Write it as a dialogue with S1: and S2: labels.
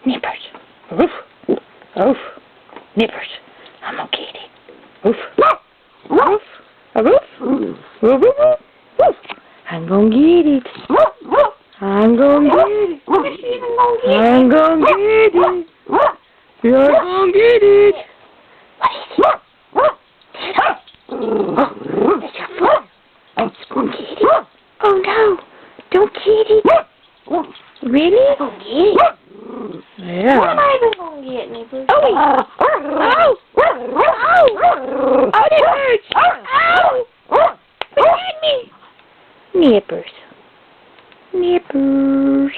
S1: Nippers. Woof. Woof. Nippers. I'm gonna get it. Woof. Woof. Woof. Woof. Woof. Woof. I'm gonna get it. I'm gonna get it. I'm gonna get it. You're gonna get it. What is it? Oh, it's your foot. It's gonna get it. Oh no! Don't get it. Really? Don't get it. Yeah. What am I even gonna get, Nippers? Oh! Oh! Oh! Oh, that hurts! Ow! Forget me! Nippers. Nippers.